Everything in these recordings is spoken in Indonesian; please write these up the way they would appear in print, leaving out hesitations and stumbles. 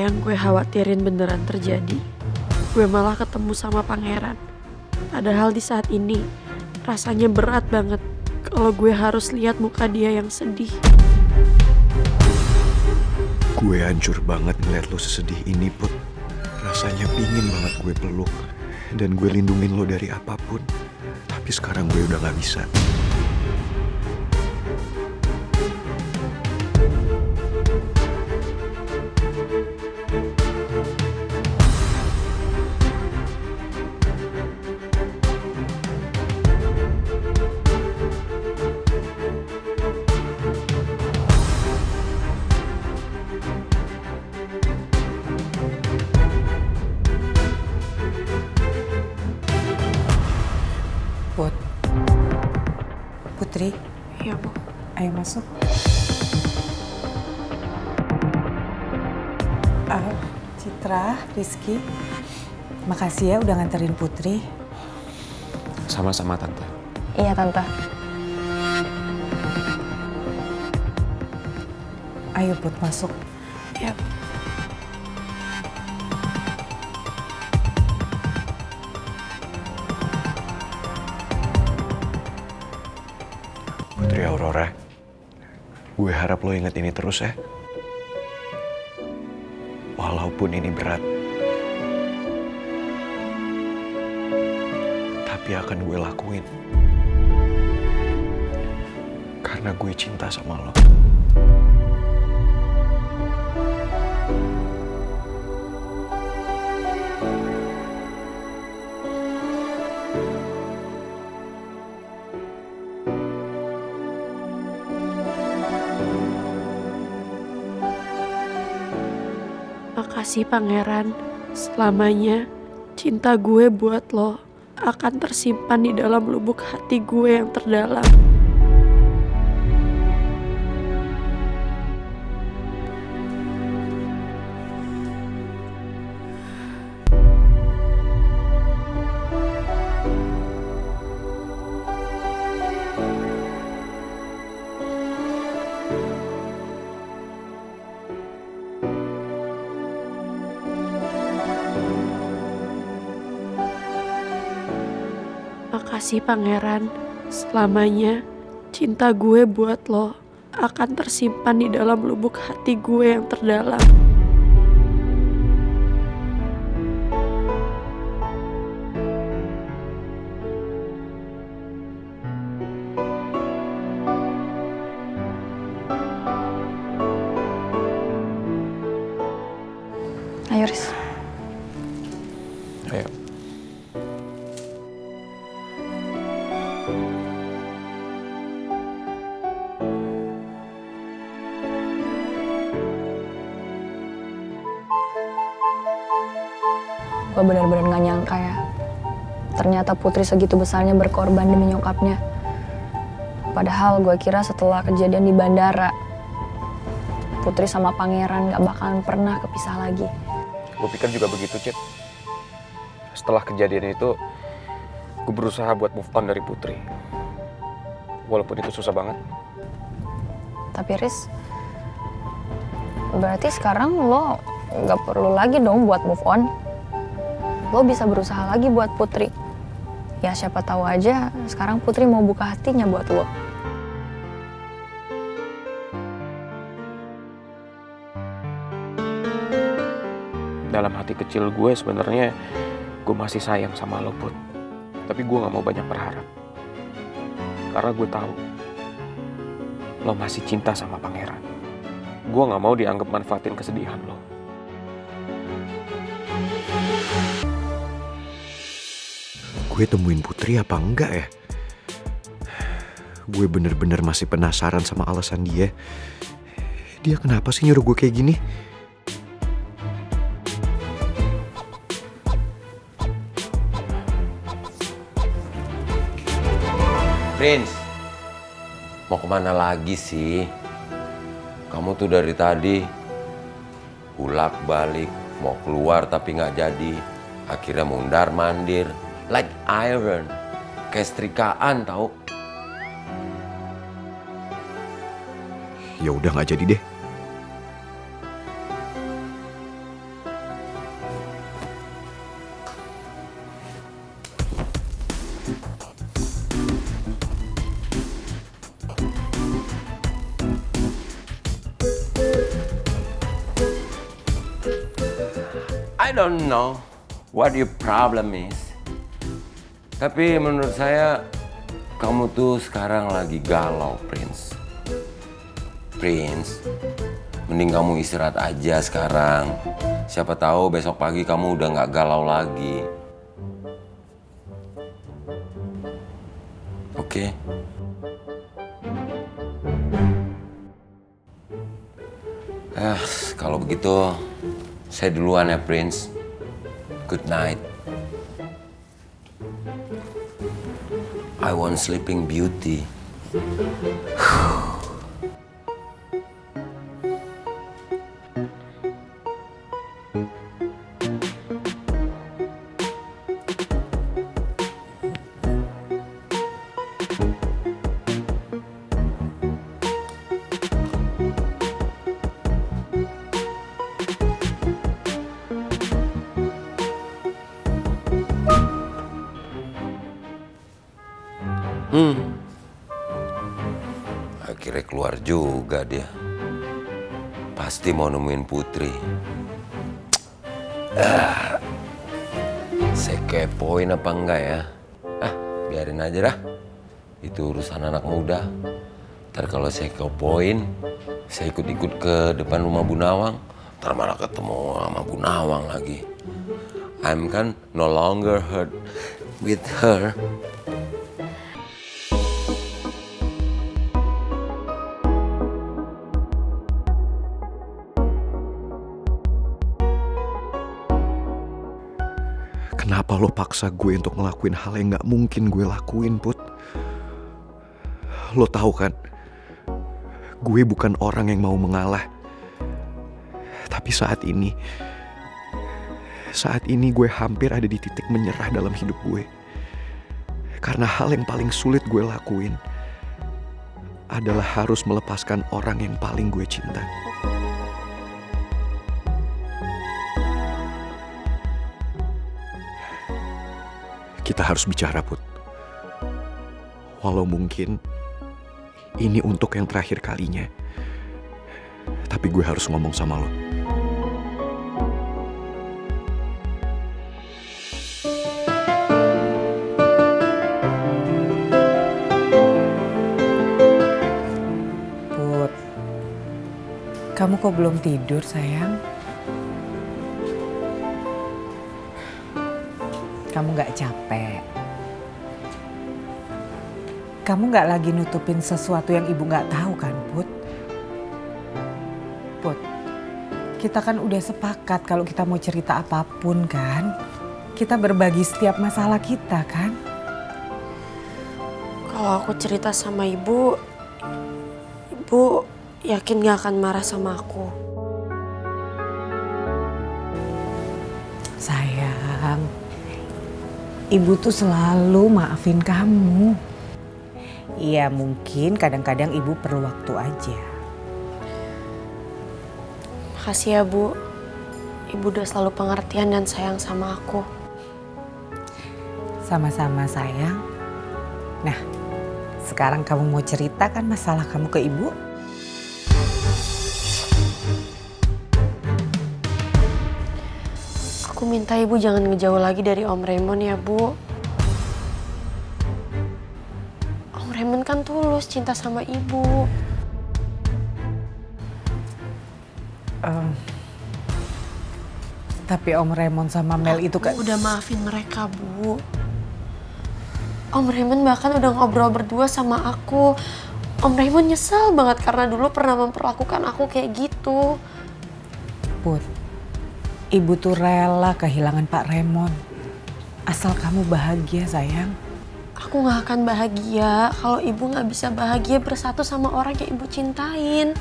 yang gue khawatirin beneran terjadi. Gue malah ketemu sama pangeran. Padahal di saat ini rasanya berat banget kalau gue harus lihat muka dia yang sedih. Gue hancur banget ngeliat lo sesedih ini, Put. Rasanya pingin banget gue peluk dan gue lindungin lo dari apapun. Tapi sekarang gue udah gak bisa. Putri, Iya, Bu. ayo masuk. Citra, Rizky, makasih ya udah nganterin Putri. Sama-sama, Tante. Iya, Tante. Ayo Put, masuk. Iya, Bu. Putri Aurora, gue harap lo inget ini terus ya. Walaupun ini berat, tapi akan gue lakuin. Karena gue cinta sama lo. Makasih pangeran, selamanya cinta gue buat lo akan tersimpan di dalam lubuk hati gue yang terdalam. Makasih pangeran, selamanya cinta gue buat lo akan tersimpan di dalam lubuk hati gue yang terdalam. Ayo, Riz. Ayo. Gue benar-benar gak nyangka ya. Ternyata Putri segitu besarnya berkorban demi nyokapnya. Padahal gue kira setelah kejadian di bandara, Putri sama pangeran gak bakalan pernah kepisah lagi. Gue pikir juga begitu, Cit. Setelah kejadian itu, gue berusaha buat move on dari Putri. Walaupun itu susah banget. Tapi Riz, berarti sekarang lo gak perlu lagi dong buat move on. Lo bisa berusaha lagi buat Putri. Ya siapa tahu aja sekarang Putri mau buka hatinya buat lo. Dalam hati kecil gue sebenarnya gue masih sayang sama lo, Put. Tapi gue gak mau banyak berharap. Karena gue tahu lo masih cinta sama pangeran. Gue gak mau dianggap manfaatin kesedihan lo. Gue temuin Putri apa enggak ya? Gue bener-bener masih penasaran sama alasan dia. Dia kenapa sih nyuruh gue kayak gini? Prince, mau kemana lagi sih? Kamu tuh dari tadi bolak-balik mau keluar tapi nggak jadi. Akhirnya mundar-mandir, like iron, kayak setrikaan tau. Ya udah nggak jadi deh. I don't know what your problem is. Tapi menurut saya kamu tuh sekarang lagi galau, Prince. Prince, mending kamu istirahat aja sekarang. Siapa tahu besok pagi kamu udah nggak galau lagi. Oke? Kalau begitu saya duluan ya, Prince. Good night. I want Sleeping Beauty. Akhirnya keluar juga dia. Pasti mau nemuin Putri. Saya kepoin apa enggak ya? Biarin aja dah. Itu urusan anak muda. Ntar kalau saya kepoin, saya ikut-ikut ke depan rumah Bu Nawang. Ntar malah ketemu sama Bu Nawang lagi. I'm kan no longer hurt with her. Kenapa lo paksa gue untuk ngelakuin hal yang gak mungkin gue lakuin, Put? Lo tahu kan, gue bukan orang yang mau mengalah. Tapi saat ini gue hampir ada di titik menyerah dalam hidup gue. Karena hal yang paling sulit gue lakuin adalah harus melepaskan orang yang paling gue cinta. Kita harus bicara, Put. Walau mungkin ini untuk yang terakhir kalinya. Tapi gue harus ngomong sama lo. Put, kamu kok belum tidur, sayang? Kamu gak capek? Kamu gak lagi nutupin sesuatu yang ibu gak tahu kan, Put? Put, kita kan udah sepakat kalau kita mau cerita apapun kan, kita berbagi setiap masalah kita kan? Kalau aku cerita sama ibu yakin gak akan marah sama aku? Sayang, ibu tuh selalu maafin kamu. Iya, mungkin kadang-kadang ibu perlu waktu aja. Makasih ya, Bu. Ibu udah selalu pengertian dan sayang sama aku. Sama-sama, sayang. Nah, sekarang kamu mau ceritakan masalah kamu ke ibu? Aku minta ibu jangan ngejauh lagi dari Om Raymond ya, Bu. Om Raymond kan tulus cinta sama ibu. Tapi Om Raymond sama Mel itu kan... Aku udah maafin mereka, Bu. Om Raymond bahkan udah ngobrol berdua sama aku. Om Raymond nyesel banget karena dulu pernah memperlakukan aku kayak gitu. Put, ibu tuh rela kehilangan Pak Raymond. Asal kamu bahagia, sayang. Aku gak akan bahagia kalau ibu gak bisa bahagia bersatu sama orang yang ibu cintain.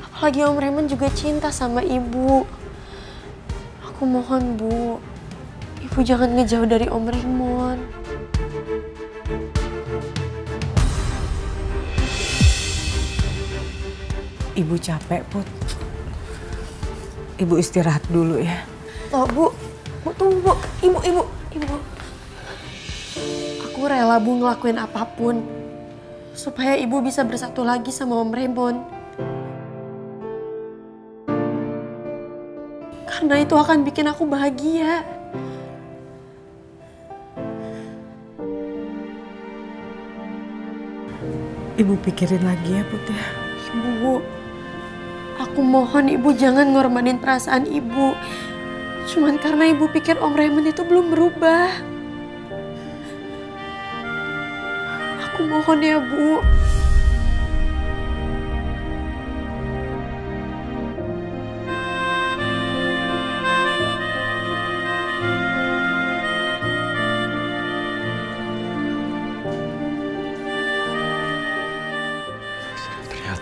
Apalagi Om Raymond juga cinta sama ibu. Aku mohon, Bu, ibu jangan ngejauh dari Om Raymond. Ibu capek, Put. Ibu istirahat dulu ya. Loh, Bu tunggu, Bu. Ibu. Aku rela, Bu, ngelakuin apapun supaya ibu bisa bersatu lagi sama Om Raymond. Karena itu akan bikin aku bahagia. Ibu pikirin lagi ya Put ya. Ibu, aku mohon ibu jangan ngorbanin perasaan ibu. Cuman karena ibu pikir Om Raymond itu belum berubah. Aku mohon ya Bu.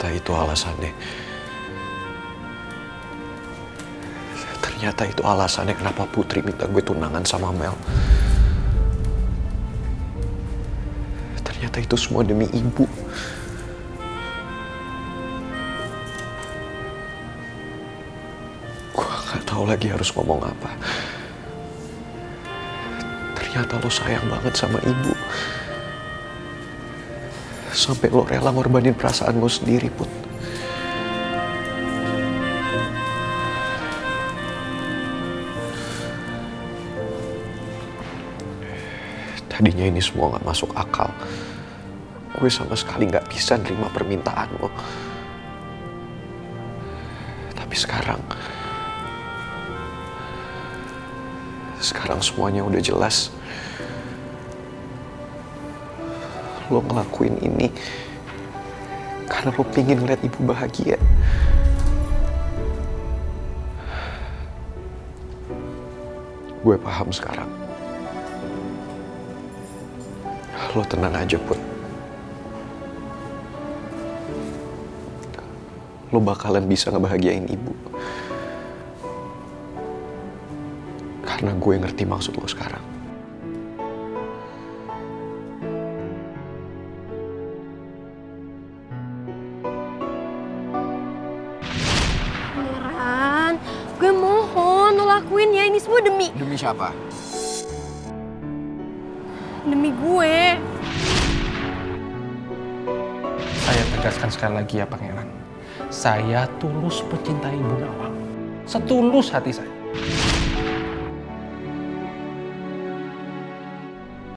Ternyata itu alasannya. Ternyata itu alasannya kenapa Putri minta gue tunangan sama Mel. Ternyata itu semua demi ibu. Gue gak tahu lagi harus ngomong apa. Ternyata lo sayang banget sama ibu. Sampai lo rela ngorbanin perasaan lo sendiri, Put. Tadinya ini semua gak masuk akal. Gue sama sekali gak bisa nerima permintaan lo. Tapi sekarang semuanya udah jelas. Lo ngelakuin ini karena lo pengen ngeliat ibu bahagia. Gue paham sekarang. Lo tenang aja, Put. Lo bakalan bisa ngebahagiain ibu. Karena gue ngerti maksud lo sekarang. Pangeran, gue mohon lo lakuin ya, ini semua demi... Demi siapa? Demi gue. Saya tegaskan sekali lagi ya Pangeran. Saya tulus mencintai Ibu Nawang. Setulus hati saya.